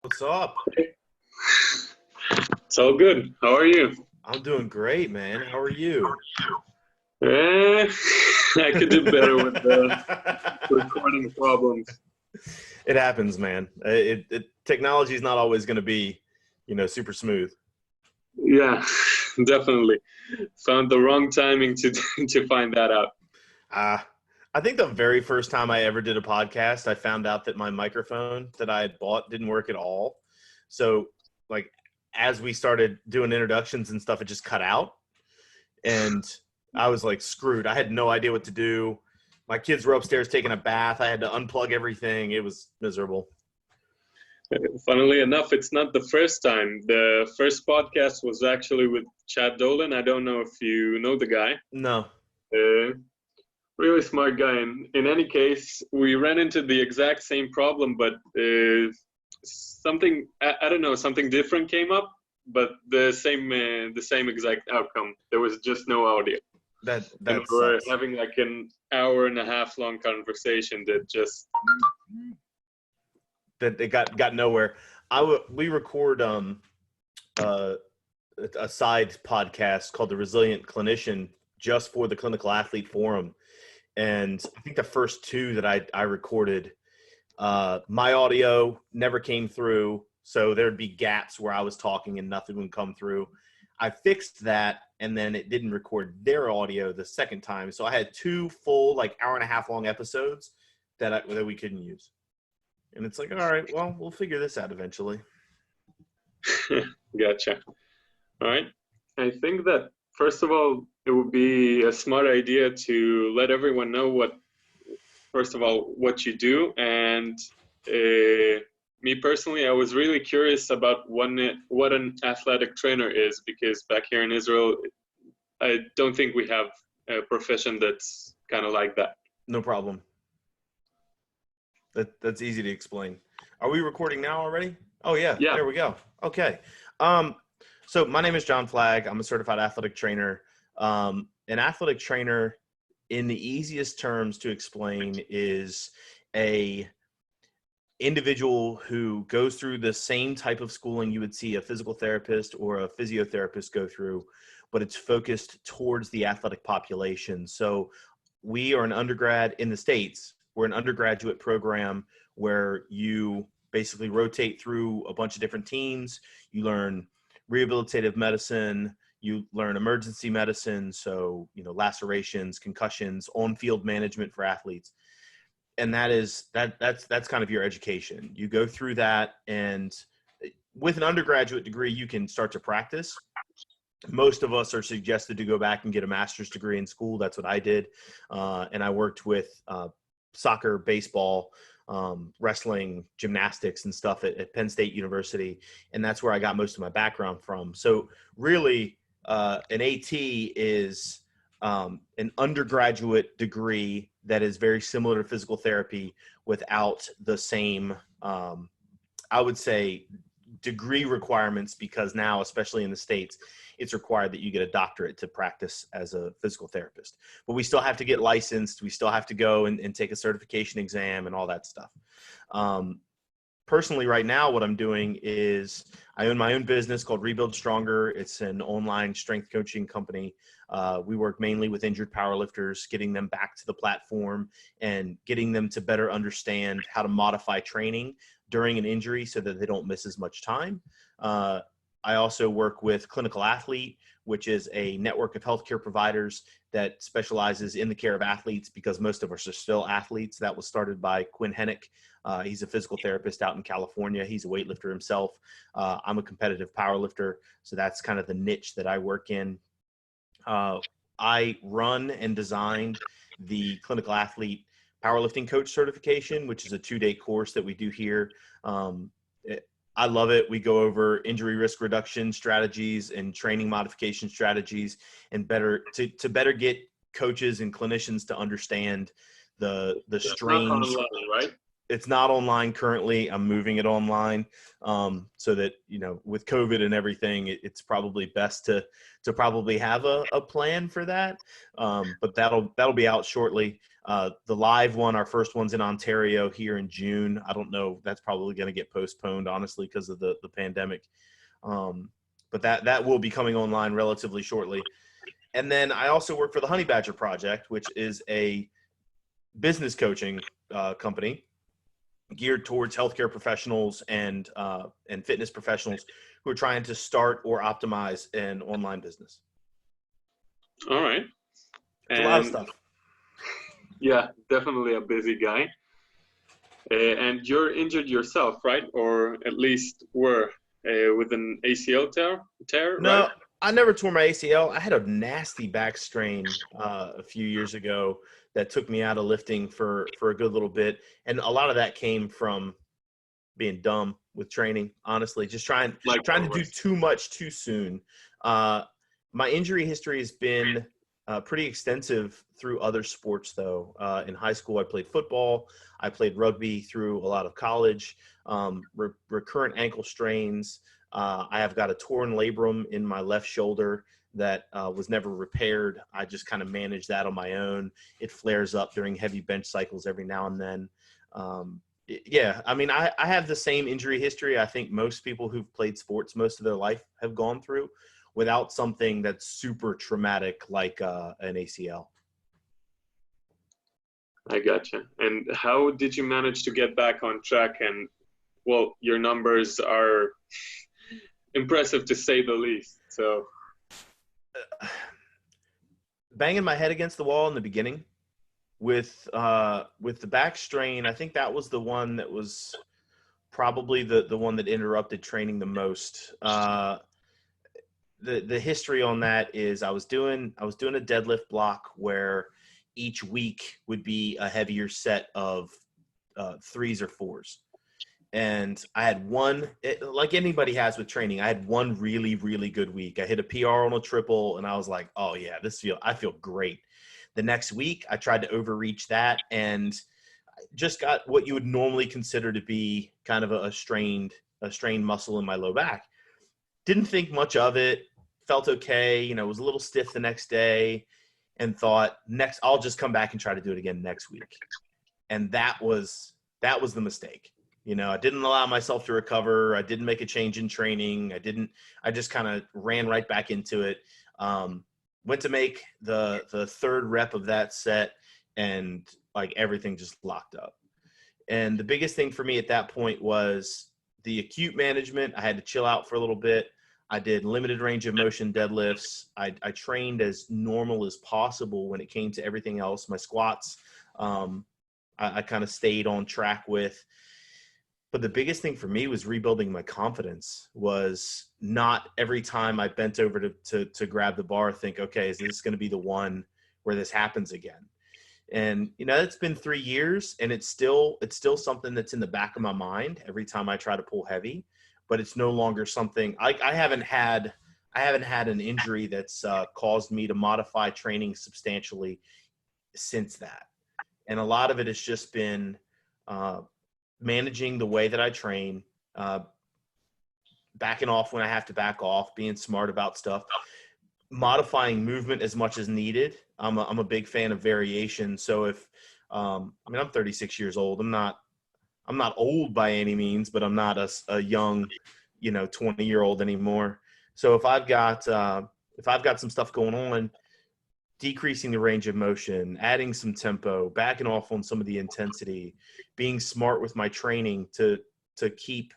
What's up? It's all good. How are you? I'm doing great, man. How are you? Eh, I could do better with the recording problems. It happens, man. Technology is not always going to be, super smooth. Yeah, definitely. Found the wrong timing to to find that out. Uh, I think the very first time I ever did a podcast, I found out that my microphone that I had bought didn't work at all. So, like, as we started doing introductions and stuff, it just cut out. And I was like screwed. I had no idea what to do. My kids were upstairs taking a bath. I had to unplug everything. It was miserable. Funnily enough, it's not the first time. The first podcast was actually with Chad Dolan. I don't know if you know the guy. No. Uh, Really smart guy. And in any case, we ran into the exact same problem, but something I don't know, something different came up, but the same exact outcome. There was just no audio, and That we were sucks. having like an hour and a half long conversation that just That it got nowhere. We record uh, a side podcast called the Resilient Clinician just for the Clinical Athlete Forum, and I think the first two that I recorded, my audio never came through, so there'd be gaps where I was talking and nothing would come through. I fixed that, and then it didn't record their audio the second time, so I had two full like hour and a half long episodes that we couldn't use. And it's like, all right, well, we'll figure this out eventually. gotcha. All right. I think that first of all, it would be a smart idea to let everyone know first of all, what you do. And me personally, I was really curious about what an athletic trainer is, because back here in Israel, I don't think we have a profession that's kind of like that. No problem. That's easy to explain. Are we recording now already? Oh yeah, Yeah. there we go. Okay. Um, so my name is John Flagg. I'm a certified athletic trainer. An athletic trainer, in the easiest terms to explain, is a individual who goes through the same type of schooling you would see a physical therapist or a physiotherapist go through, but it's focused towards the athletic population. So we are an undergrad in the States. We're an undergraduate program where you basically rotate through a bunch of different teams. You learn rehabilitative medicine, you learn emergency medicine, so lacerations, concussions, on-field management for athletes. And that's kind of your education. You go through that, and with an undergraduate degree you can start to practice. Most of us are suggested to go back and get a master's degree in school. That's what I did. And I worked with soccer, baseball, wrestling, gymnastics, and stuff at Penn State University. And that's where I got most of my background from. So really, an AT is an undergraduate degree that is very similar to physical therapy without the same, I would say, degree requirements, because now, especially in the States, it's required that you get a doctorate to practice as a physical therapist. But we still have to get licensed. We still have to go and take a certification exam and all that stuff. Personally, right now, what I'm doing is I own my own business called Rebuild Stronger. It's an online strength coaching company. We work mainly with injured powerlifters, getting them back to the platform and getting them to better understand how to modify training during an injury so that they don't miss as much time. I also work with Clinical Athlete, which is a network of healthcare providers that specializes in the care of athletes, because most of us are still athletes. That was started by Quinn Hennick. He's a physical therapist out in California. He's a weightlifter himself. I'm a competitive powerlifter, so that's kind of the niche that I work in. I run and designed the Clinical Athlete Powerlifting Coach Certification, which is a 2-day course that we do here. I love it. We go over injury risk reduction strategies and training modification strategies, and better get coaches and clinicians to understand the It's not strange. online, right? It's not online currently. I'm moving it online, so that, with COVID and everything, it's probably best to probably have a plan for that. But that'll be out shortly. The live one, our first one's in Ontario here in June. I don't know. That's probably going to get postponed, honestly, because of the pandemic. But that will be coming online relatively shortly. And then I also work for the Honeybadger Project, which is a business coaching company geared towards healthcare professionals and fitness professionals who are trying to start or optimize an online business. All right. It's a lot of stuff. Yeah, definitely a busy guy. And you're injured yourself, right? Or at least were with an ACL tear, No, right? I never tore my ACL. I had a nasty back strain a few years ago that took me out of lifting for a good little bit. And a lot of that came from being dumb with training, honestly, just trying to do too much too soon. My injury history has been pretty extensive through other sports, though. In high school, I played football. I played rugby through a lot of college, recurrent ankle strains. I have got a torn labrum in my left shoulder that was never repaired. I just kind of managed that on my own. It flares up during heavy bench cycles every now and then. Yeah, I mean, I have the same injury history I think most people who've played sports most of their life have gone through, without something that's super traumatic like an ACL. I gotcha. And how did you manage to get back on track? And well, your numbers are impressive to say the least. So banging my head against the wall in the beginning with the back strain, I think that was the one that was probably the one that interrupted training the most. The history on that is I was doing a deadlift block where each week would be a heavier set of threes or fours. And I had one, like anybody has with training, I had one really, really good week. I hit a PR on a triple and I was like, oh yeah, I feel great. The next week I tried to overreach that and just got what you would normally consider to be kind of a strained muscle in my low back. Didn't think much of it, felt okay, was a little stiff the next day, and thought I'll just come back and try to do it again next week. And that was the mistake. I didn't allow myself to recover. I didn't make a change in training. I just kind of ran right back into it. Went to make the third rep of that set and like everything just locked up. And the biggest thing for me at that point was the acute management. I had to chill out for a little bit. I did limited range of motion deadlifts. I trained as normal as possible when it came to everything else. My squats, I kind of stayed on track with. But the biggest thing for me was rebuilding my confidence. Was not every time I bent over to grab the bar, think, okay, is this going to be the one where this happens again? And, it's been 3 years and it's still something that's in the back of my mind every time I try to pull heavy. But it's no longer something I haven't had an injury that's caused me to modify training substantially since that. And a lot of it has just been managing the way that I train, backing off when I have to back off, being smart about stuff, modifying movement as much as needed. I'm a big fan of variation. So if I'm 36 years old. I'm not old by any means, but I'm not a young, 20-year-old anymore. So if I've got some stuff going on, decreasing the range of motion, adding some tempo, backing off on some of the intensity, being smart with my training to keep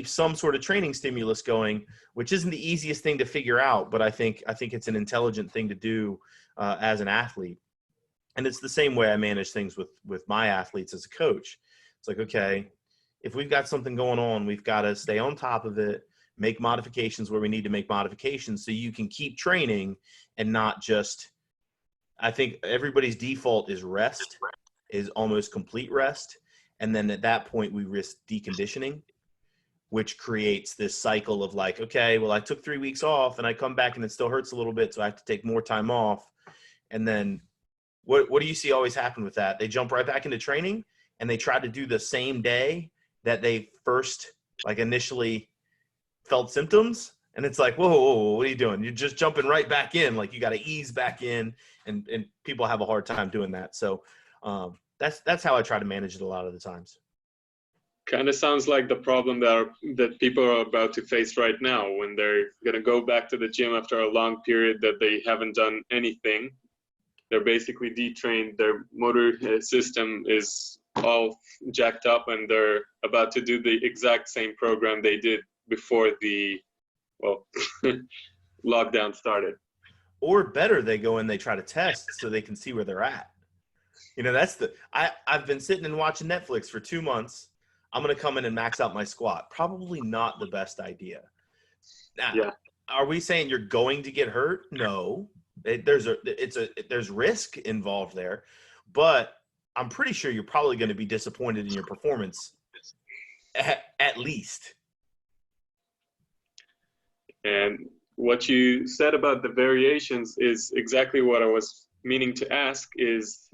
some sort of training stimulus going, which isn't the easiest thing to figure out, but I think it's an intelligent thing to do as an athlete. And it's the same way I manage things with my athletes as a coach. It's like, okay, if we've got something going on, we've got to stay on top of it, make modifications where we need to make modifications so you can keep training and not just, I think everybody's default is rest, is almost complete rest. And then at that point we risk deconditioning, which creates this cycle of like, okay, well, I took 3 weeks off and I come back and it still hurts a little bit. So I have to take more time off. And then what do you see always happen with that? They jump right back into training and they try to do the same day that they first initially felt symptoms. And it's like, whoa, what are you doing? You're just jumping right back in. Like you got to ease back in and people have a hard time doing that. So That's how I try to manage it a lot of the times. Kind of sounds like the problem that people are about to face right now when they're going to go back to the gym after a long period that they haven't done anything. They're basically detrained. Their motor system is all jacked up, and they're about to do the exact same program they did before the, well, lockdown started. Or better, they go and they try to test so they can see where they're at. You know, I've been sitting and watching Netflix for 2 months. I'm going to come in and max out my squat. Probably not the best idea. Now, Yeah. Are we saying you're going to get hurt? No. There's risk involved there, but I'm pretty sure you're probably going to be disappointed in your performance at least. And what you said about the variations is exactly what I was meaning to ask is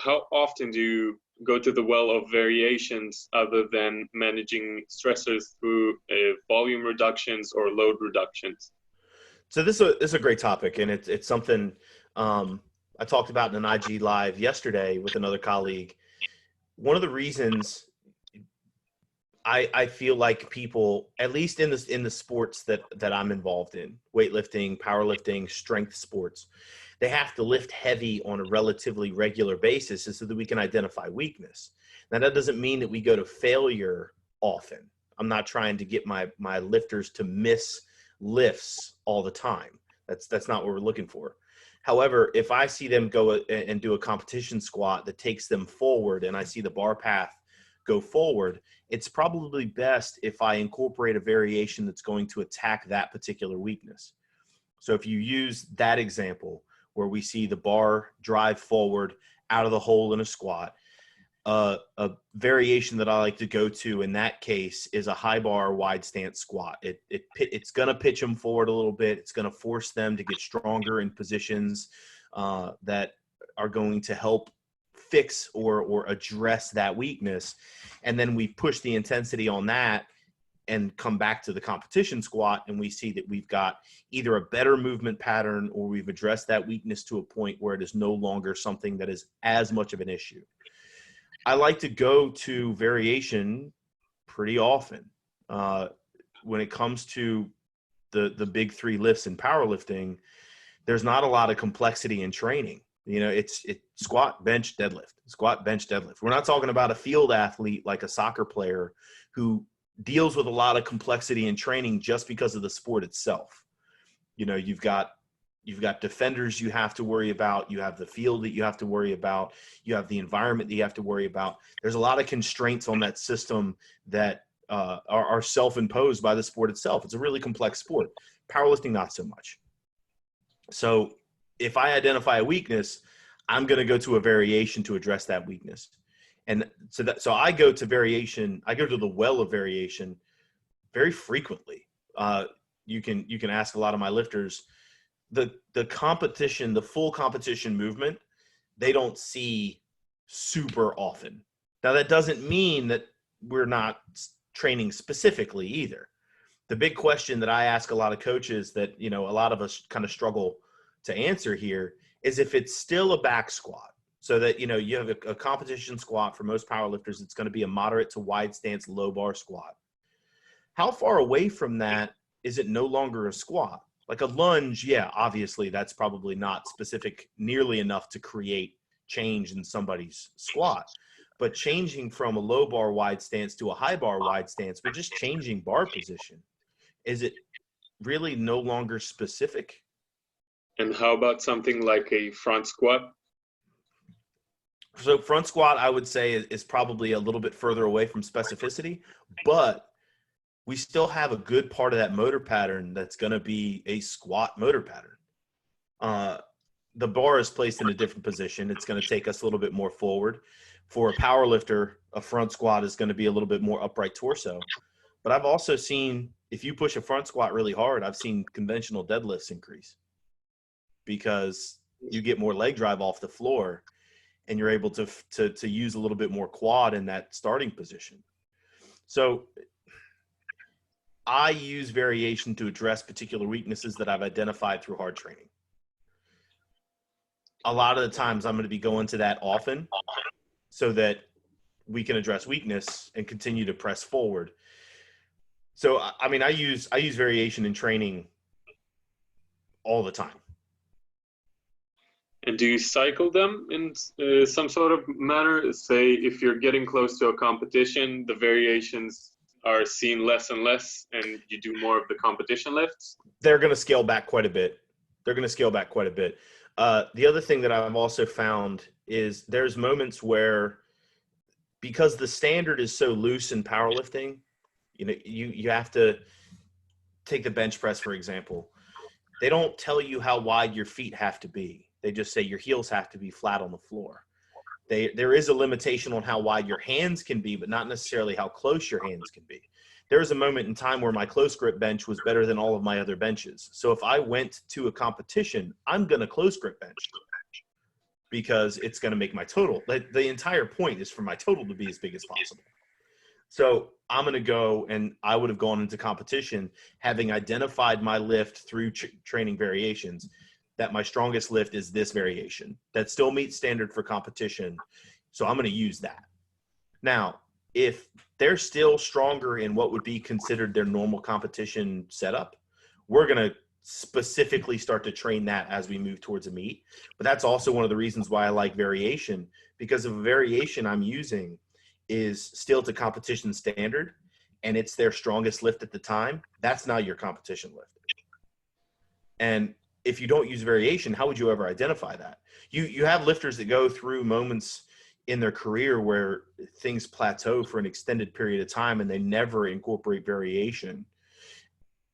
how often do you go to the well of variations other than managing stressors through volume reductions or load reductions? So this is a great topic, and it's something I talked about in an IG live yesterday with another colleague. One of the reasons I feel like people, at least in the sports that I'm involved in, weightlifting, powerlifting, strength sports, they have to lift heavy on a relatively regular basis so that we can identify weakness. Now, that doesn't mean that we go to failure often. I'm not trying to get my lifters to miss lifts all the time. That's not what we're looking for. However, if I see them go and do a competition squat that takes them forward and I see the bar path go forward, it's probably best if I incorporate a variation that's going to attack that particular weakness. So if you use that example where we see the bar drive forward out of the hole in a squat, a variation that I like to go to in that case is a high bar wide stance squat. It's going to pitch them forward a little bit. It's going to force them to get stronger in positions that are going to help fix or address that weakness. And then we push the intensity on that and come back to the competition squat, and we see that we've got either a better movement pattern or we've addressed that weakness to a point where it is no longer something that is as much of an issue. I like to go to variation pretty often. When it comes to the big three lifts in powerlifting, there's not a lot of complexity in training. You know, it's squat, bench, deadlift, squat, bench, deadlift. We're not talking about a field athlete like a soccer player who deals with a lot of complexity in training just because of the sport itself. You know, you've got defenders you have to worry about. You have the field that you have to worry about. You have the environment that you have to worry about. There's a lot of constraints on that system that are self-imposed by the sport itself. It's a really complex sport. Powerlifting, not so much. So if I identify a weakness, I'm going to go to a variation to address that weakness. And so I go to variation. I go to the well of variation very frequently. You can ask a lot of my lifters. The competition, the full competition movement, they don't see super often. Now, that doesn't mean that we're not training specifically either. The big question that I ask a lot of coaches that, you know, a lot of us kind of struggle to answer here is if it's still a back squat. So that, you know, you have a competition squat for most powerlifters, it's going to be a moderate to wide stance low bar squat. How far away from that is it no longer a squat? Like a lunge, yeah, obviously that's probably not specific nearly enough to create change in somebody's squat. But changing from a low bar wide stance to a high bar wide stance, we're just changing bar position. Is it really no longer specific? And how about something like a front squat? So front squat, I would say, is probably a little bit further away from specificity, but we still have a good part of that motor pattern that's going to be a squat motor pattern. The bar is placed in a different position. It's going to take us a little bit more forward. For a power lifter, a front squat is going to be a little bit more upright torso. But I've also seen, if you push a front squat really hard, I've seen conventional deadlifts increase because you get more leg drive off the floor and you're able to use a little bit more quad in that starting position. So I use variation to address particular weaknesses that I've identified through hard training. a lot of the times I'm going to be going to that often so that we can address weakness and continue to press forward. So, I mean, I use variation in training all the time. And do you cycle them in some sort of manner? Say, if you're getting close to a competition, the variations are seen less and less, and you do more of the competition lifts? They're going to scale back quite a bit. The other thing that I've also found is there's moments where, because the standard is so loose in powerlifting, you know, you have to take the bench press, for example. They don't tell you how wide your feet have to be. They just say your heels have to be flat on the floor. There is a limitation on how wide your hands can be, but not necessarily how close your hands can be. There was a moment in time where my close grip bench was better than all of my other benches. So if I went to a competition, I'm going to close grip bench because it's going to make my total. The entire point is for my total to be as big as possible. So I'm going to go, and I would have gone into competition having identified my lift through training variations, that my strongest lift is this variation that still meets standard for competition. So I'm going to use that. Now, if they're still stronger in what would be considered their normal competition setup, we're going to specifically start to train that as we move towards a meet. But that's also one of the reasons why I like variation, because if a variation I'm using is still to competition standard and it's their strongest lift at the time, that's not your competition lift. And if you don't use variation, how would you ever identify that? You have lifters that go through moments in their career where things plateau for an extended period of time and they never incorporate variation.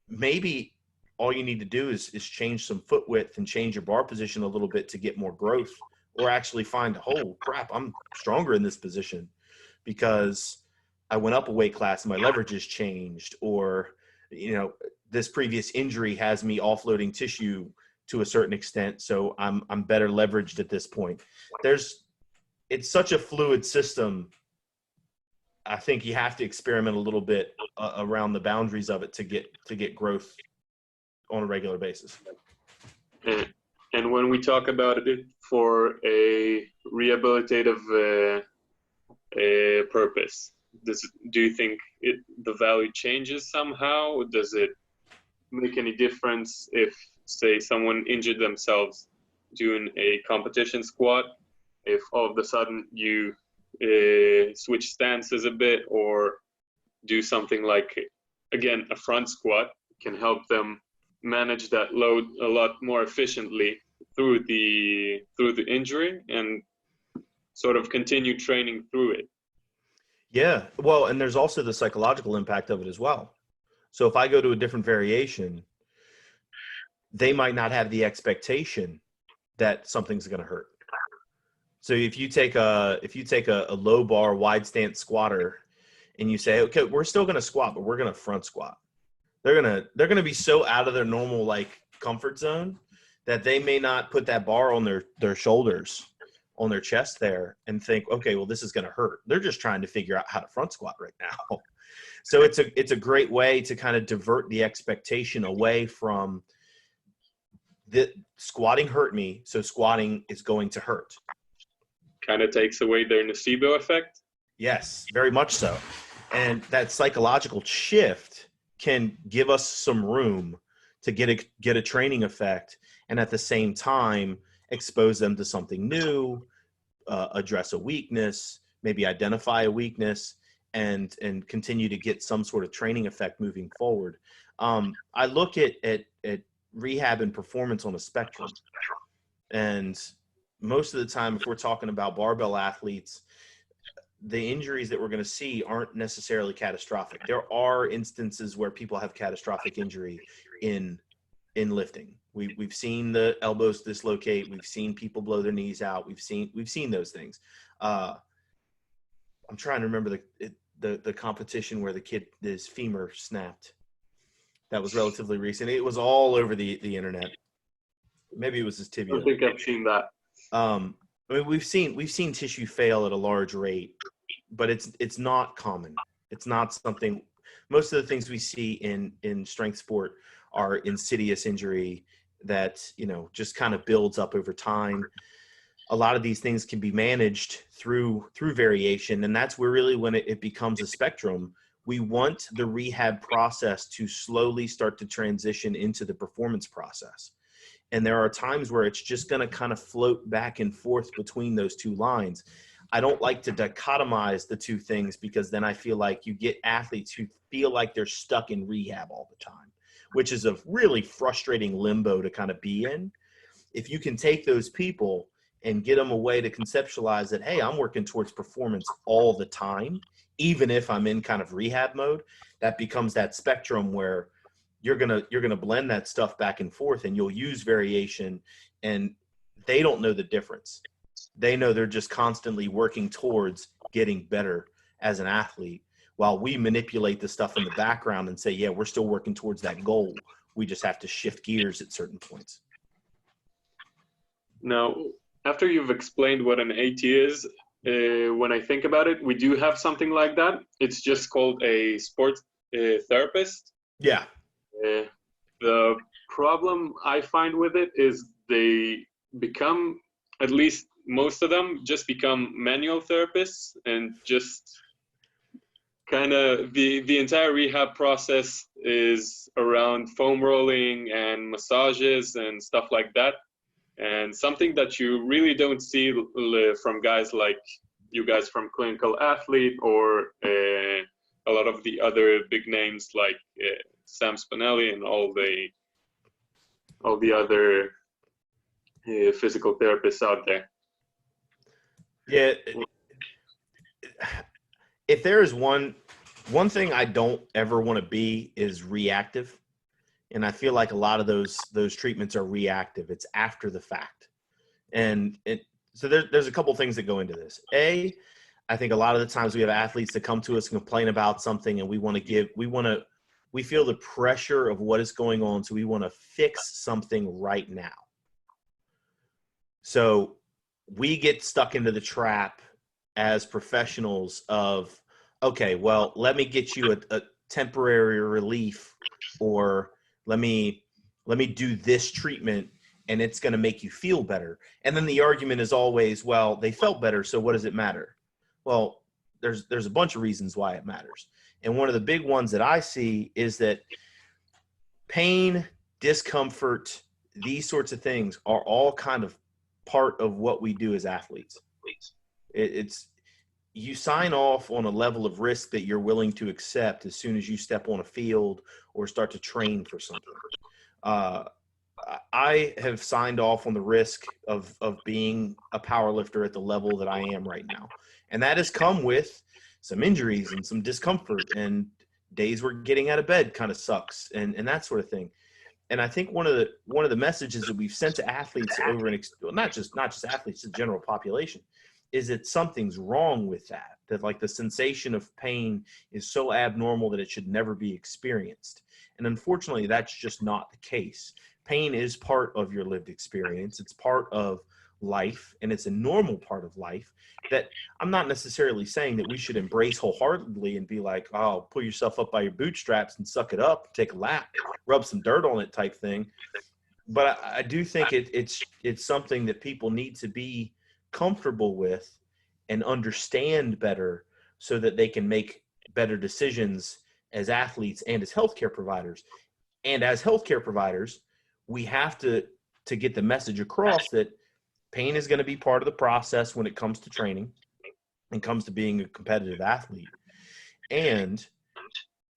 Maybe all you need to do is change some foot width and change your bar position a little bit to get more growth, or actually find, oh crap, I'm stronger in this position because I went up a weight class and my leverage has changed, or, you know, this previous injury has me offloading tissue to a certain extent, so I'm better leveraged at this point. It's such a fluid system. I think you have to experiment a little bit around the boundaries of it to get growth on a regular basis. And when we talk about it for a rehabilitative purpose, do you think the value changes somehow? Does it make any difference if, say, someone injured themselves doing a competition squat, if all of a sudden you switch stances a bit, or do something like, again, a front squat can help them manage that load a lot more efficiently through the injury and sort of continue training through it? Yeah, well, and there's also the psychological impact of it as well. So if I go to a different variation, they might not have the expectation that something's going to hurt. So if you take a low bar wide stance squatter and you say, okay, we're still going to squat, but we're going to front squat, they're going to be so out of their normal like comfort zone that they may not put that bar on their shoulders, on their chest there, and think, okay, well, this is going to hurt. They're just trying to figure out how to front squat right now. So it's a great way to kind of divert the expectation away from the squatting hurt me, so squatting is going to hurt. Kind of takes away their nocebo effect. Yes, very much so. And that psychological shift can give us some room to get a training effect, and at the same time expose them to something new, address a weakness, maybe identify a weakness, and continue to get some sort of training effect moving forward. I look at rehab and performance on a spectrum, and most of the time, if we're talking about barbell athletes, the injuries that we're going to see aren't necessarily catastrophic. There are instances where people have catastrophic injury in lifting. We've seen the elbows dislocate. We've seen people blow their knees out. We've seen those things. I'm trying to remember the competition where his femur snapped. That was relatively recent. It was all over the internet. Maybe it was his tibia. I don't think I've seen that. I mean, we've seen tissue fail at a large rate, but it's not common. It's not something. Most of the things we see in strength sport are insidious injury that, you know, just kind of builds up over time. a lot of these things can be managed through variation. And that's where really when it becomes a spectrum. We want the rehab process to slowly start to transition into the performance process. And there are times where it's just going to kind of float back and forth between those two lines. I don't like to dichotomize the two things, because then I feel like you get athletes who feel like they're stuck in rehab all the time, which is a really frustrating limbo to kind of be in. If you can take those people and get them a way to conceptualize that, hey, I'm working towards performance all the time, even if I'm in kind of rehab mode, that becomes that spectrum where you're gonna blend that stuff back and forth, and you'll use variation, and they don't know the difference. They know they're just constantly working towards getting better as an athlete, while we manipulate the stuff in the background and say, yeah, we're still working towards that goal. We just have to shift gears at certain points. Now, after you've explained what an AT is, when I think about it, we do have something like that. It's just called a sports therapist. Yeah. The problem I find with it is they become, at least most of them, just become manual therapists, and just kind of the entire rehab process is around foam rolling and massages and stuff like that. And something that you really don't see from guys like you guys from Clinical Athlete, or a lot of the other big names like Sam Spinelli and all the other physical therapists out there. Yeah. If there is one thing I don't ever want to be, is reactive. And I feel like a lot of those treatments are reactive. It's after the fact. And so there's a couple things that go into this. I think a lot of the times we have athletes that come to us and complain about something, and we feel the pressure of what is going on. So we want to fix something right now. So we get stuck into the trap as professionals of, okay, well, let me get you a temporary relief, or let me do this treatment and it's going to make you feel better. And then the argument is always, well, they felt better, so what does it matter? Well, there's a bunch of reasons why it matters. And one of the big ones that I see is that pain, discomfort, these sorts of things are all kind of part of what we do as athletes. It's you sign off on a level of risk that you're willing to accept as soon as you step on a field or start to train for something. I have signed off on the risk of being a power lifter at the level that I am right now. And that has come with some injuries and some discomfort, and days where getting out of bed kind of sucks, and that sort of thing. And I think one of the messages that we've sent to athletes over not just athletes, the general population, is that something's wrong with that like the sensation of pain is so abnormal that it should never be experienced. And unfortunately, that's just not the case. Pain is part of your lived experience. It's part of life, and it's a normal part of life that I'm not necessarily saying that we should embrace wholeheartedly and be like, oh, pull yourself up by your bootstraps and suck it up, take a lap, rub some dirt on it type thing. But I do think it's something that people need to be comfortable with and understand better, so that they can make better decisions as athletes and as healthcare providers. And as healthcare providers, we have to get the message across that pain is going to be part of the process when it comes to training and comes to being a competitive athlete. And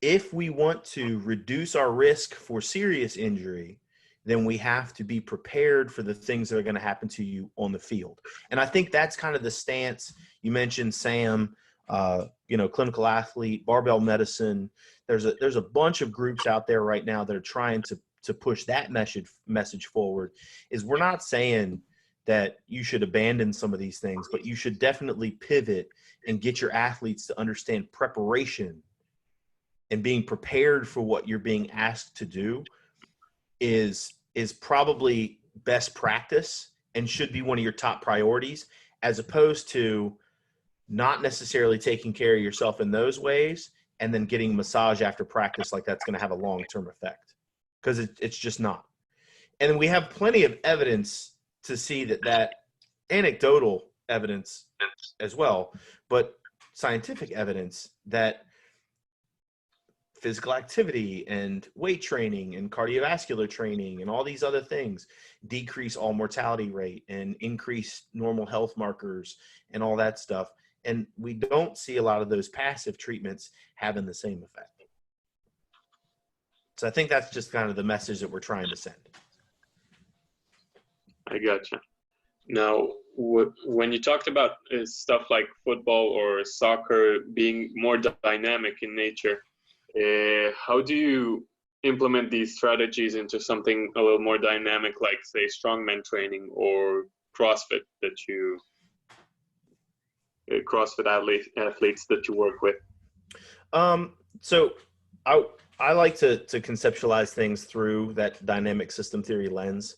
if we want to reduce our risk for serious injury, then we have to be prepared for the things that are going to happen to you on the field. And I think that's kind of the stance. You mentioned Sam, Clinical Athlete, barbell medicine. There's a bunch of groups out there right now that are trying to push that message forward. Is we're not saying that you should abandon some of these things, but you should definitely pivot and get your athletes to understand preparation and being prepared for what you're being asked to do is probably best practice and should be one of your top priorities, as opposed to not necessarily taking care of yourself in those ways and then getting massage after practice like that's going to have a long-term effect, because it's just not. And we have plenty of evidence to see that anecdotal evidence as well, but scientific evidence that physical activity and weight training and cardiovascular training and all these other things decrease all mortality rate and increase normal health markers and all that stuff. And we don't see a lot of those passive treatments having the same effect. So I think that's just kind of the message that we're trying to send. I gotcha. Now, when you talked about stuff like football or soccer being more dynamic in nature, how do you implement these strategies into something a little more dynamic, like, say, strongman training or CrossFit CrossFit athletes that you work with? So I like to conceptualize things through that dynamic system theory lens,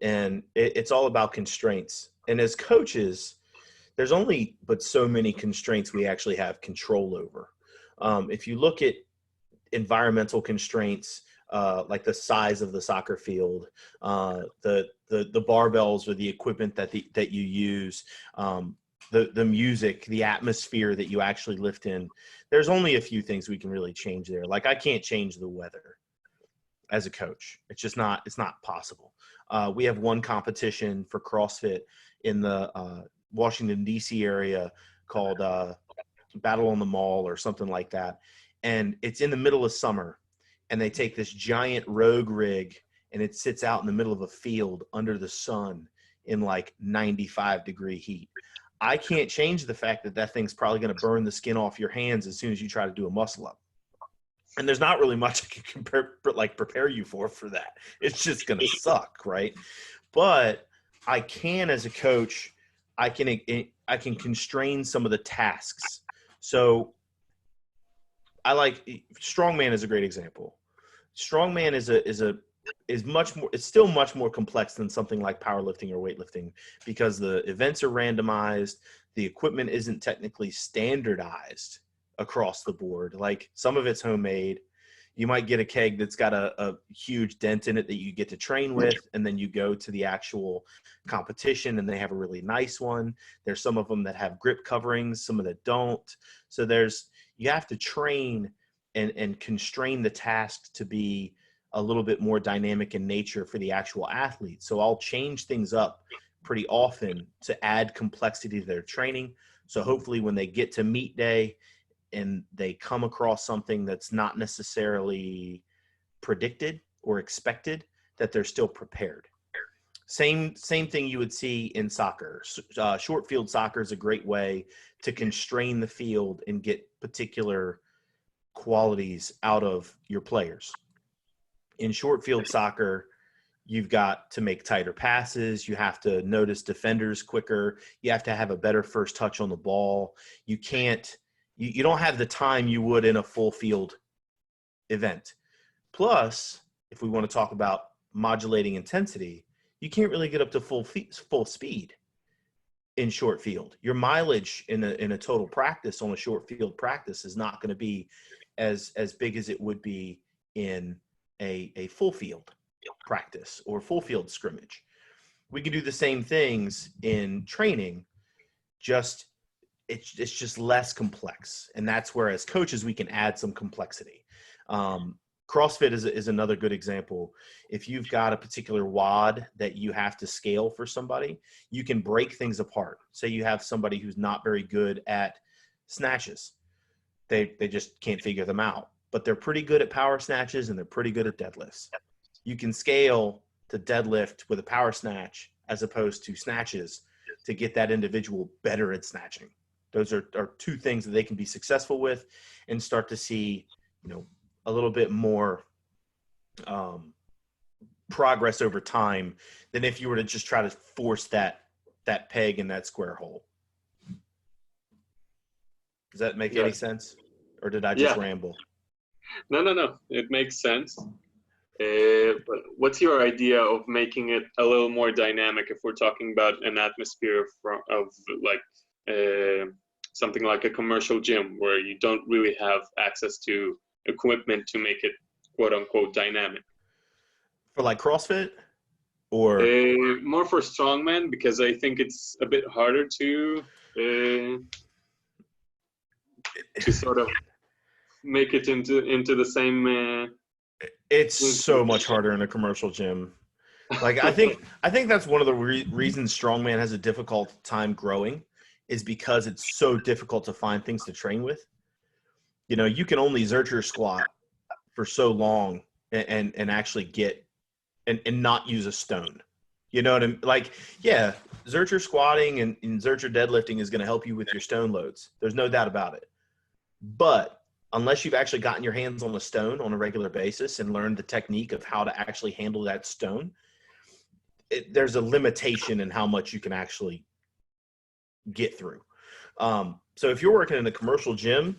and it's all about constraints. And as coaches, there's only but so many constraints we actually have control over. If you look at environmental constraints, like the size of the soccer field, the barbells or the equipment that you use, the music, the atmosphere that you actually lift in, there's only a few things we can really change there. Like, I can't change the weather as a coach. It's not possible. We have one competition for CrossFit in the Washington, D.C. area called Battle on the Mall or something like that. And it's in the middle of summer, and they take this giant rogue rig and it sits out in the middle of a field under the sun in like 95-degree heat. I can't change the fact that that thing's probably going to burn the skin off your hands as soon as you try to do a muscle up. And there's not really much I can prepare you for that. It's just going to suck, right? But I can, as a coach, I can constrain some of the tasks. So I like strongman is a great example. Strongman is much more, it's still much more complex than something like powerlifting or weightlifting, because the events are randomized, the equipment isn't technically standardized across the board. Like, some of it's homemade. You might get a keg that's got a huge dent in it that you get to train with, and then you go to the actual competition and they have a really nice one. There's some of them that have grip coverings, some of that don't. So you have to train and constrain the task to be a little bit more dynamic in nature for the actual athlete. So I'll change things up pretty often to add complexity to their training. So hopefully when they get to meet day and they come across something that's not necessarily predicted or expected, that they're still prepared. Same thing you would see in soccer. Short field soccer is a great way to constrain the field and get particular qualities out of your players. In short field soccer, you've got to make tighter passes. You have to notice defenders quicker. You have to have a better first touch on the ball. You don't have the time you would in a full field event. Plus, if we want to talk about modulating intensity, you can't really get up to full speed in short field. Your mileage in a total practice on a short field practice is not going to be as big as it would be in a full field practice or full field scrimmage. We can do the same things in training, it's just less complex. And that's where, as coaches, we can add some complexity. CrossFit is another good example. If you've got a particular WOD that you have to scale for somebody, you can break things apart. Say you have somebody who's not very good at snatches. They just can't figure them out, but they're pretty good at power snatches and they're pretty good at deadlifts. You can scale to deadlift with a power snatch as opposed to snatches to get that individual better at snatching. Those are two things that they can be successful with and start to see, a little bit more progress over time than if you were to just try to force that peg in that square hole. Does that make any sense? Or did I just ramble? No. It makes sense. But what's your idea of making it a little more dynamic if we're talking about an atmosphere of something like a commercial gym where you don't really have access to equipment to make it quote unquote dynamic? For like CrossFit or More for strongman, because I think it's a bit harder to sort of make it into the same. it's so much harder in a commercial gym. Like I think that's one of the reasons strongman has a difficult time growing, is because it's so difficult to find things to train with. You know, you can only Zercher squat for so long and actually get and not use a stone. You know what I mean? Like, yeah, Zercher squatting and Zercher deadlifting is going to help you with your stone loads. There's no doubt about it. But unless you've actually gotten your hands on a stone on a regular basis and learned the technique of how to actually handle that stone, there's a limitation in how much you can actually get through. So if you're working in a commercial gym,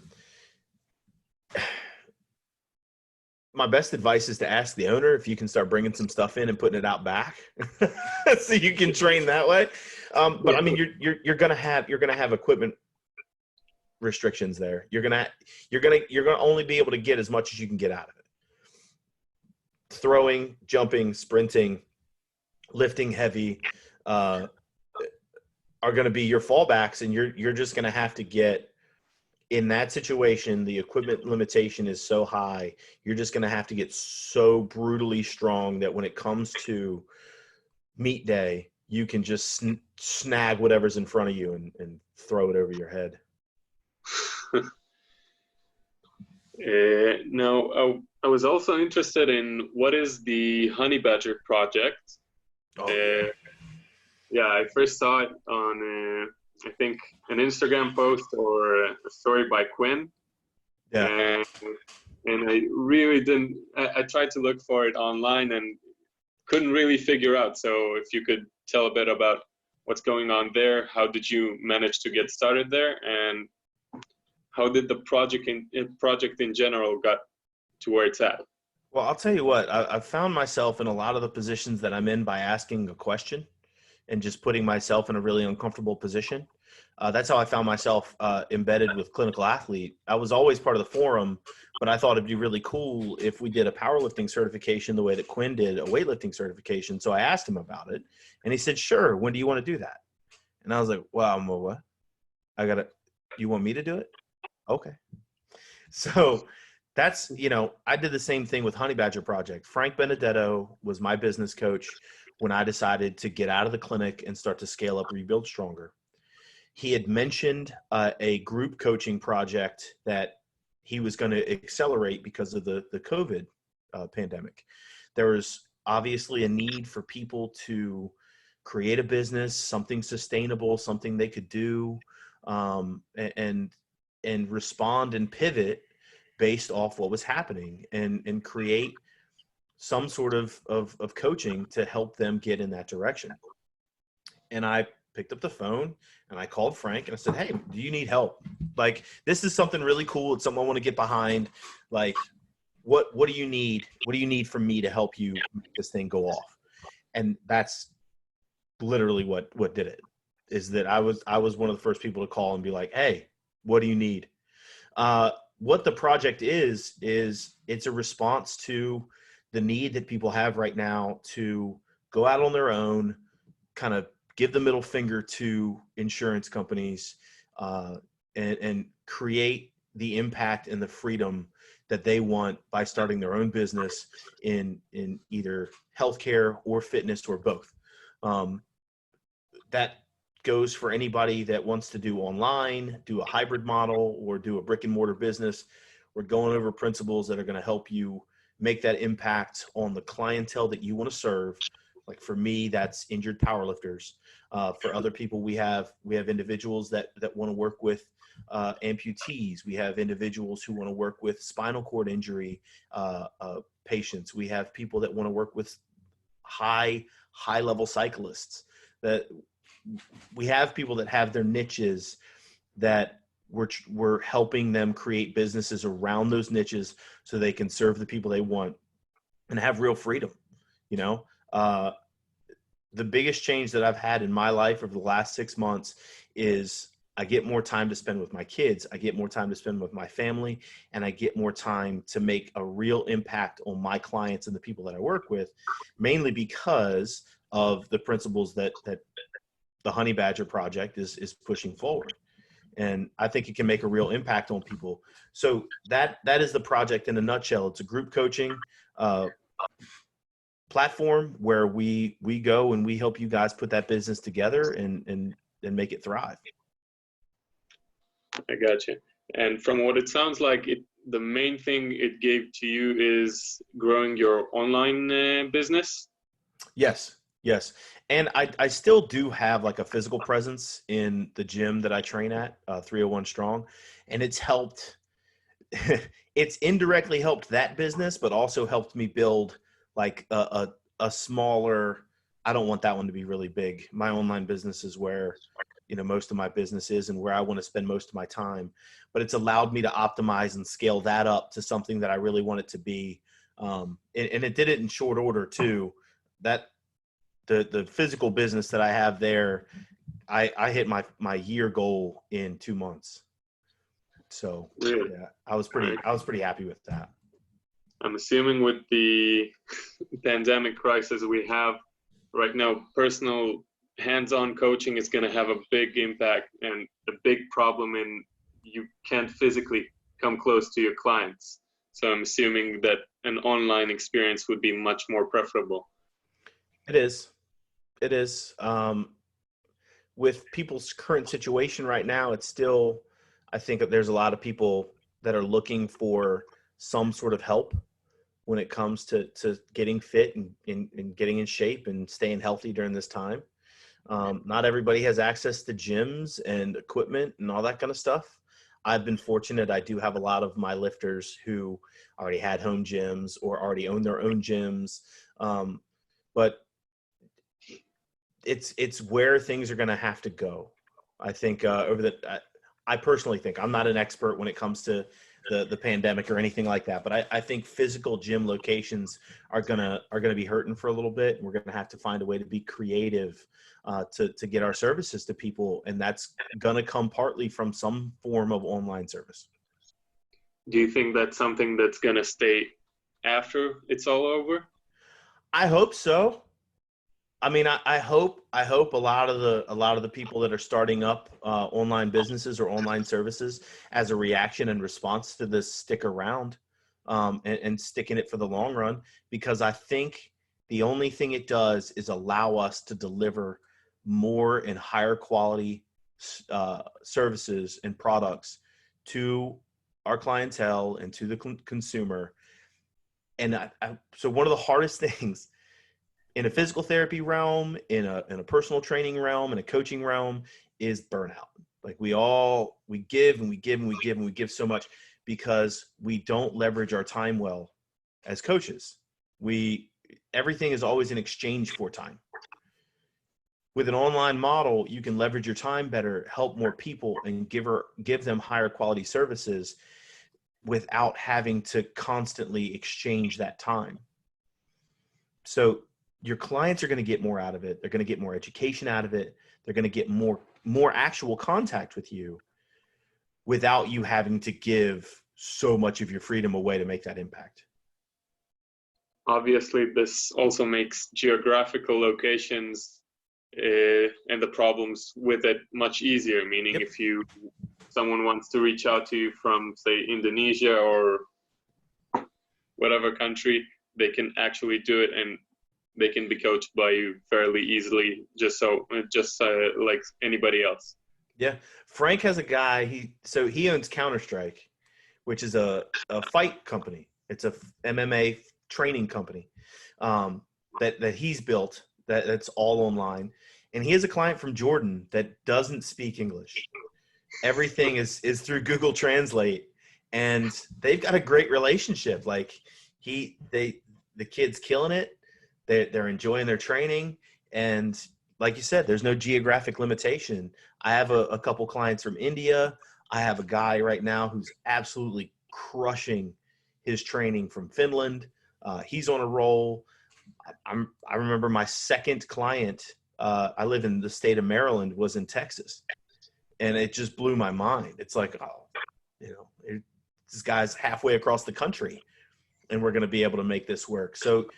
my best advice is to ask the owner if you can start bringing some stuff in and putting it out back, so you can train that way. But I mean, you're gonna have equipment restrictions there. You're gonna only be able to get as much as you can get out of it. Throwing, jumping, sprinting, lifting heavy are going to be your fallbacks, and you're just going to have to get in that situation. The equipment limitation is so high, you're just going to have to get so brutally strong that when it comes to meet day, you can just snag whatever's in front of you and throw it over your head. No, I was also interested in what is the honeybadger project. Oh. Yeah, I first saw it on I think an Instagram post or a story by Quinn. Yeah. And I really didn't. I tried to look for it online and couldn't really figure out. So if you could tell a bit about what's going on there, how did you manage to get started there, and how did the project in general got to where it's at? Well, I'll tell you what, I've found myself in a lot of the positions that I'm in by asking a question and just putting myself in a really uncomfortable position. That's how I found myself embedded with Clinical Athlete. I was always part of the forum, but I thought it'd be really cool if we did a powerlifting certification the way that Quinn did a weightlifting certification. So I asked him about it, and he said, sure, when do you want to do that? And I was like, well, what? You want me to do it? Okay. So that's, I did the same thing with Honeybadger Project. Frank Benedetto was my business coach when I decided to get out of the clinic and start to scale up Rebuild Stronger. He had mentioned a group coaching project that he was going to accelerate because of the COVID pandemic. There was obviously a need for people to create a business, something sustainable, something they could do, and respond and pivot based off what was happening, and create some sort of coaching to help them get in that direction. And I picked up the phone and I called Frank and I said, hey, do you need help? Like, this is something really cool. It's something I want to get behind. Like, what do you need? What do you need from me to help you make this thing go off? And that's literally what did it, is that I was one of the first people to call and be like, hey, what do you need? What the project is it's a response to the need that people have right now to go out on their own, kind of give the middle finger to insurance companies, and create the impact and the freedom that they want by starting their own business in either healthcare or fitness or both. That goes for anybody that wants to do online, do a hybrid model, or do a brick and mortar business. We're going over principles that are going to help you make that impact on the clientele that you want to serve. Like for me, that's injured powerlifters. For other people, we have individuals that want to work with amputees. We have individuals who want to work with spinal cord injury patients. We have people that want to work with high level cyclists. That we have people that have their niches that we're helping them create businesses around those niches so they can serve the people they want and have real freedom. The biggest change that I've had in my life over the last 6 months is I get more time to spend with my kids. I get more time to spend with my family, and I get more time to make a real impact on my clients and the people that I work with, mainly because of the principles that the Honeybadger project is pushing forward. And I think it can make a real impact on people. So that is the project in a nutshell. It's a group coaching platform where we go and we help you guys put that business together and make it thrive. I got you. And from what it sounds like, the main thing it gave to you is growing your online business. Yes. And I still do have like a physical presence in the gym that I train at, 301 Strong. And it's helped, it's indirectly helped that business, but also helped me build like a smaller, I don't want that one to be really big. My online business is where, most of my business is and where I want to spend most of my time, but it's allowed me to optimize and scale that up to something that I really want it to be. And it did it in short order too. That the physical business that I have there, I hit my year goal in 2 months. So really? Yeah, I was pretty happy with that. I'm assuming with the pandemic crisis we have right now, personal hands-on coaching is going to have a big impact and a big problem in you can't physically come close to your clients. So I'm assuming that an online experience would be much more preferable. It is. With people's current situation right now, it's still, I think that there's a lot of people that are looking for some sort of help when it comes to getting fit and getting in shape and staying healthy during this time. Not everybody has access to gyms and equipment and all that kind of stuff. I've been fortunate. I do have a lot of my lifters who already had home gyms or already own their own gyms. But it's where things are going to have to go. I think I personally think, I'm not an expert when it comes to the pandemic or anything like that, but I think physical gym locations are gonna be hurting for a little bit. We're gonna have to find a way to be creative to get our services to people, and that's gonna come partly from some form of online service. Do you think that's something that's gonna stay after it's all over? I hope so. I mean, I hope a lot of the people that are starting up online businesses or online services as a reaction and response to this stick around and stick in it for the long run, because I think the only thing it does is allow us to deliver more and higher quality services and products to our clientele and to the consumer. And so one of the hardest things in a physical therapy realm, in a personal training realm, in a coaching realm, is burnout. Like we give and we give and we give and we give so much because we don't leverage our time well as coaches. Everything is always in exchange for time. With an online model, you can leverage your time better, help more people, and give them higher quality services without having to constantly exchange that time. So your clients are going to get more out of it. They're going to get more education out of it. They're going to get more actual contact with you without you having to give so much of your freedom away to make that impact. Obviously, this also makes geographical locations and the problems with it much easier. Meaning, Yep. if someone wants to reach out to you from, say, Indonesia or whatever country, they can actually do it, and they can be coached by you fairly easily, just like anybody else. Yeah. Frank has a guy, he owns Counter-Strike, which is a fight company. It's a MMA training company that he's built that's all online. And he has a client from Jordan that doesn't speak English. Everything is through Google Translate, and they've got a great relationship. Like the kid's killing it. They're enjoying their training, and like you said, there's no geographic limitation. I have a couple clients from India. I have a guy right now who's absolutely crushing his training from Finland. He's on a roll. I remember my second client, I live in the state of Maryland, was in Texas, and it just blew my mind. It's like, this guy's halfway across the country, and we're going to be able to make this work. So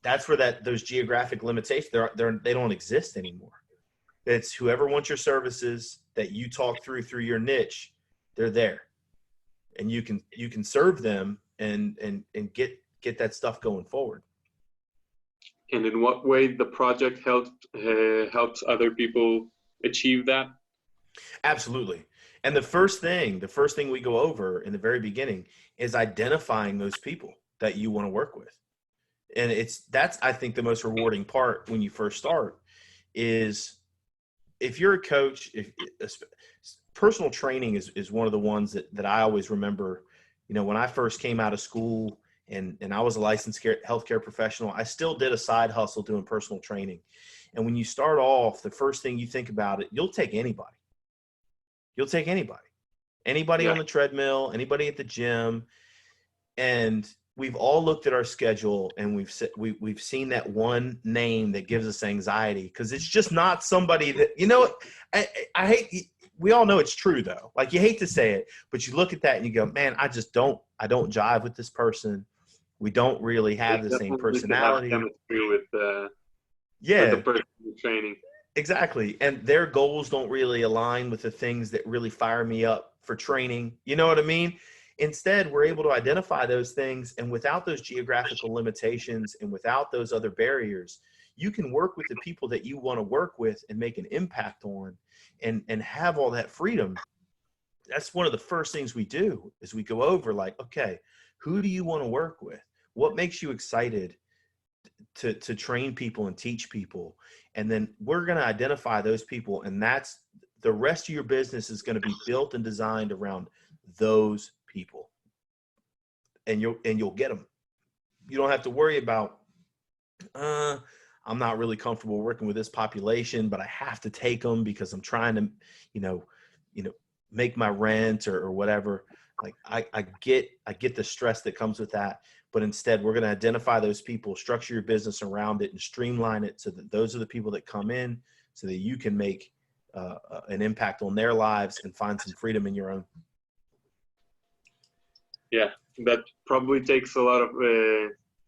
that's where those geographic limitations, they don't exist anymore. It's whoever wants your services that you talk through your niche, they're there, and you can serve them and get that stuff going forward. And in what way the project helps other people achieve that? Absolutely. And the first thing we go over in the very beginning is identifying those people that you want to work with. And that's, I think, the most rewarding part when you first start is, if you're a coach, personal training is one of the ones that I always remember. You know, when I first came out of school and I was a licensed healthcare professional, I still did a side hustle doing personal training. And when you start off, the first thing you think about it, you'll take anybody. You'll take anybody on the treadmill, anybody at the gym. And we've all looked at our schedule and we've seen that one name that gives us anxiety, because it's just not somebody that, you know, I hate, we all know it's true though. Like, you hate to say it, but you look at that and you go, man, I don't jive with this person. We don't really have the same personality. With the person you're training. Exactly. And their goals don't really align with the things that really fire me up for training. You know what I mean? Instead, we're able to identify those things, and without those geographical limitations and without those other barriers, you can work with the people that you want to work with and make an impact on and have all that freedom. That's one of the first things we do, is we go over, like, okay, who do you want to work with? What makes you excited to train people and teach people? And then we're going to identify those people, and that's the rest of your business is going to be built and designed around those people, and you'll get them. You don't have to worry about, I'm not really comfortable working with this population, but I have to take them because I'm trying to, you know, make my rent or whatever. Like, I get the stress that comes with that, but instead we're going to identify those people, structure your business around it, and streamline it so that those are the people that come in, so that you can make an impact on their lives and find some freedom in your own. Yeah, that probably takes a lot of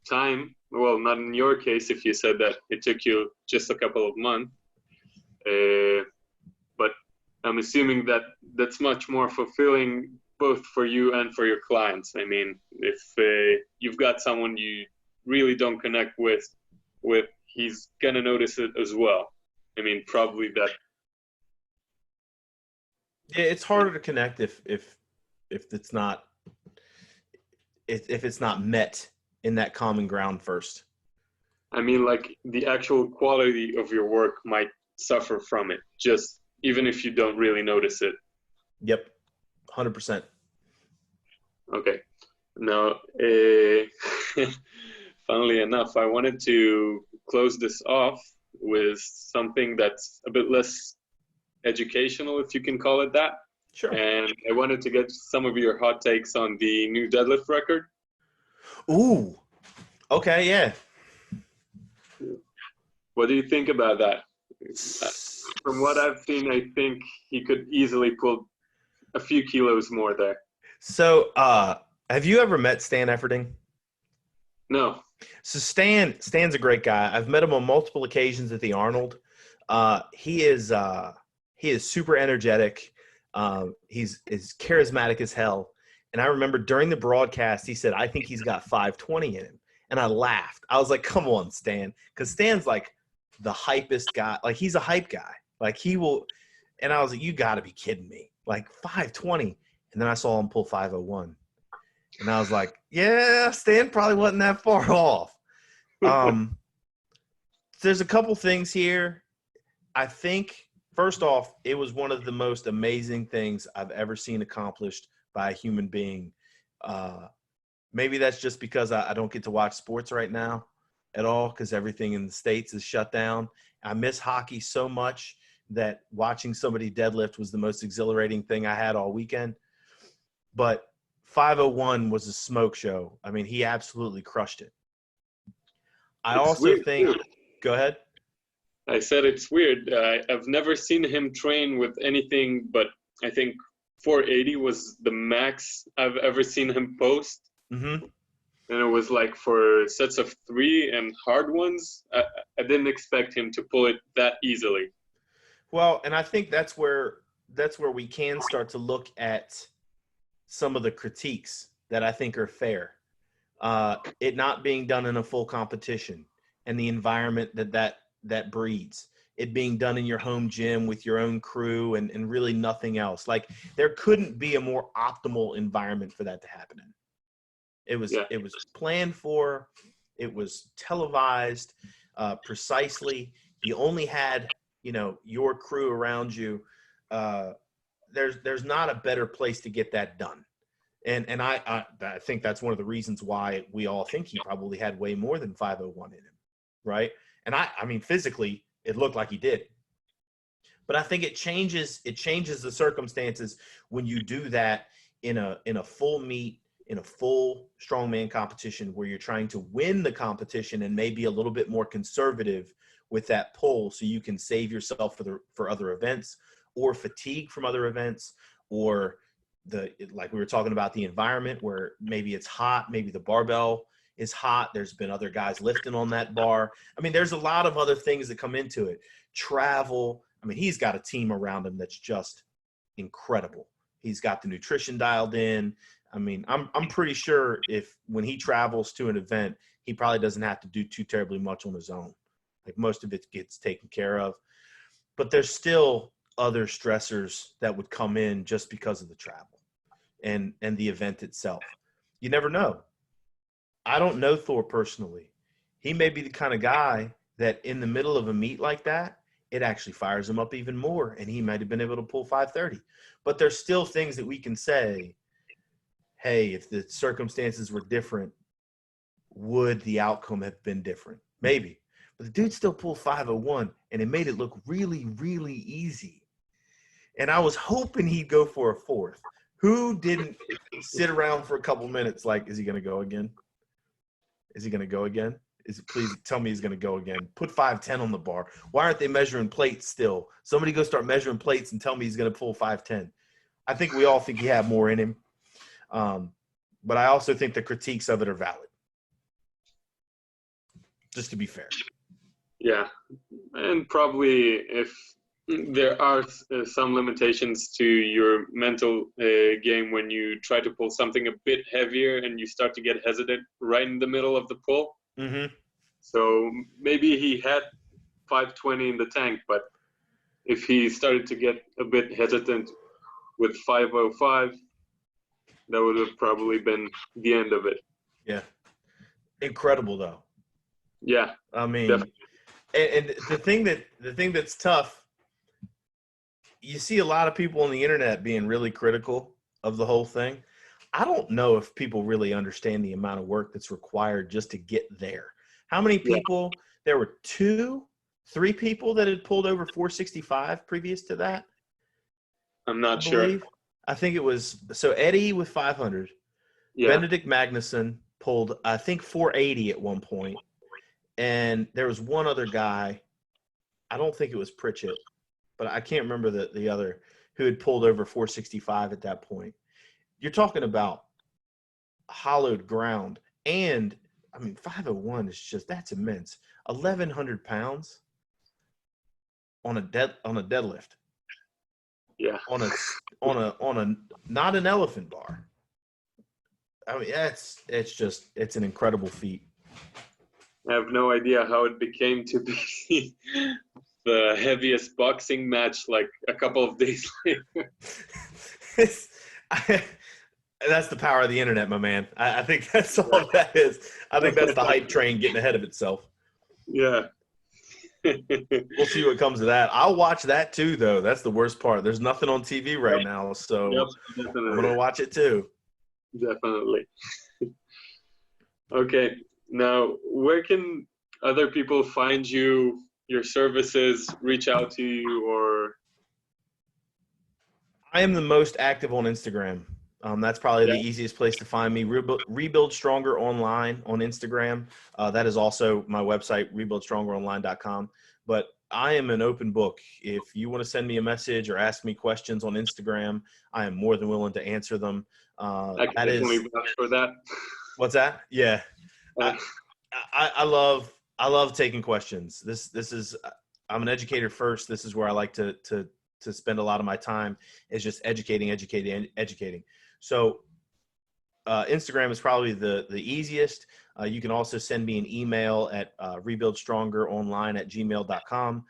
time. Well, not in your case, if you said that it took you just a couple of months. But I'm assuming that that's much more fulfilling both for you and for your clients. I mean, if you've got someone you really don't connect with, he's going to notice it as well. I mean, probably that. Yeah, it's harder to connect if it's not, if it's not met in that common ground first. I mean, like, the actual quality of your work might suffer from it, just even if you don't really notice it. Yep, 100%. Okay. Now, funnily enough, I wanted to close this off with something that's a bit less educational, if you can call it that. Sure. And I wanted to get some of your hot takes on the new deadlift record. Ooh. Okay, yeah. What do you think about that? From what I've seen, I think he could easily pull a few kilos more there. So, have you ever met Stan Efferding? No. So Stan's a great guy. I've met him on multiple occasions at the Arnold. He is super energetic. He's as charismatic as hell. And I remember during the broadcast, he said, I think he's got 520 in him. And I laughed. I was like, come on, Stan. Because Stan's like the hypest guy. Like, he's a hype guy. Like, he will. And I was like, you got to be kidding me. Like, 520. And then I saw him pull 501. And I was like, yeah, Stan probably wasn't that far off. There's a couple things here. I think, first off, it was one of the most amazing things I've ever seen accomplished by a human being. Maybe that's just because I don't get to watch sports right now at all, because everything in the States is shut down. I miss hockey so much that watching somebody deadlift was the most exhilarating thing I had all weekend. But 501 was a smoke show. I mean, he absolutely crushed it. I also think – go ahead. I said it's weird. I've never seen him train with anything but I think 480 was the max I've ever seen him post. Mm-hmm. and it was like for sets of 3 and hard ones. I didn't expect him to pull it that easily. Well, and I think that's where we can start to look at some of the critiques that I think are fair. It not being done in a full competition and the environment that breeds. It being done in your home gym with your own crew and really nothing else. Like, there couldn't be a more optimal environment for that to happen in. It was planned for, it was televised precisely. You only had, your crew around you. There's not a better place to get that done. And I think that's one of the reasons why we all think he probably had way more than 501 in him, right? And I mean, physically, it looked like he did. But I think it changes the circumstances when you do that in a full meet, in a full strongman competition where you're trying to win the competition and maybe a little bit more conservative with that pull so you can save yourself for other events or fatigue from other events, or like we were talking about, the environment where maybe it's hot, maybe the barbell is hot. There's been other guys lifting on that bar. I mean, there's a lot of other things that come into it. Travel. I mean, he's got a team around him that's just incredible. He's got the nutrition dialed in. I mean, I'm pretty sure when he travels to an event, he probably doesn't have to do too terribly much on his own. Like, most of it gets taken care of. But there's still other stressors that would come in just because of the travel and the event itself. You never know. I don't know Thor personally. He may be the kind of guy that in the middle of a meet like that, it actually fires him up even more, and he might have been able to pull 530. But there's still things that we can say, hey, if the circumstances were different, would the outcome have been different? Maybe. But the dude still pulled 501, and it made it look really, really easy. And I was hoping he'd go for a fourth. Who didn't sit around for a couple minutes like, is he going to go again? Is he going to go again? Please tell me he's going to go again. Put 510 on the bar. Why aren't they measuring plates still? Somebody go start measuring plates and tell me he's going to pull 510. I think we all think he had more in him. But I also think the critiques of it are valid. Just to be fair. Yeah. And probably if there are some limitations to your mental game when you try to pull something a bit heavier and you start to get hesitant right in the middle of the pull. Mm-hmm. So maybe he had 520 in the tank, but if he started to get a bit hesitant with 505, that would have probably been the end of it. Yeah. Incredible, though. Yeah. I mean, and the thing that's tough, you see a lot of people on the internet being really critical of the whole thing. I don't know if people really understand the amount of work that's required just to get there. How many people? Yeah. There were 3 people that had pulled over 465 previous to that. I'm not sure. I think it was Eddie with 500. Yeah. Benedict Magnuson pulled, I think, 480 at one point. And there was one other guy, I don't think it was Pritchett, but I can't remember the other, who had pulled over 465 at that point. You're talking about hollowed ground. And, I mean, 501 is just, that's immense. 1,100 pounds on a deadlift. Yeah. On a not an elephant bar. I mean, it's an incredible feat. I have no idea how it became to be the heaviest boxing match like a couple of days later. That's the power of the internet, my man. I think that's all that is. I think that's the hype train getting ahead of itself. Yeah. We'll see what comes of that. I'll watch that too, though. That's the worst part. There's nothing on TV right now, so I'm going to watch it too. Definitely. Okay. Now, where can other people find you, your services, reach out to you, or? I am the most active on Instagram. That's probably the easiest place to find me. Rebuild Stronger Online on Instagram. That is also my website, rebuildstrongeronline.com. But I am an open book. If you want to send me a message or ask me questions on Instagram, I am more than willing to answer them. I can definitely vouch for that. What's that? Yeah. Uh, I love taking questions. This is, I'm an educator first. This is where I like to spend a lot of my time, is just educating. So Instagram is probably the easiest. You can also send me an email at rebuildstrongeronline@gmail.com.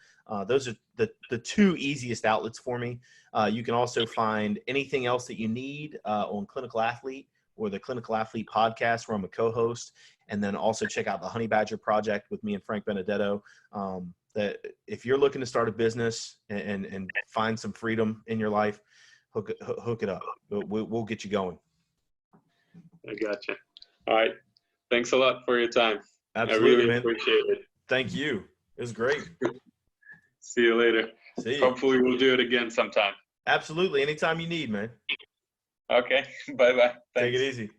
Those are the two easiest outlets for me. You can also find anything else that you need on Clinical Athlete or the Clinical Athlete podcast, where I'm a co-host, and then also check out the Honeybadger project with me and Frank Benedetto. That if you're looking to start a business and find some freedom in your life, hook it up. We'll get you going. I gotcha. All right. Thanks a lot for your time. Absolutely, I really man. appreciate it. Thank you. It was great. See you later. See you. Hopefully we'll do it again sometime. Absolutely. Anytime you need, man. Okay. Bye-bye. Thanks. Take it easy.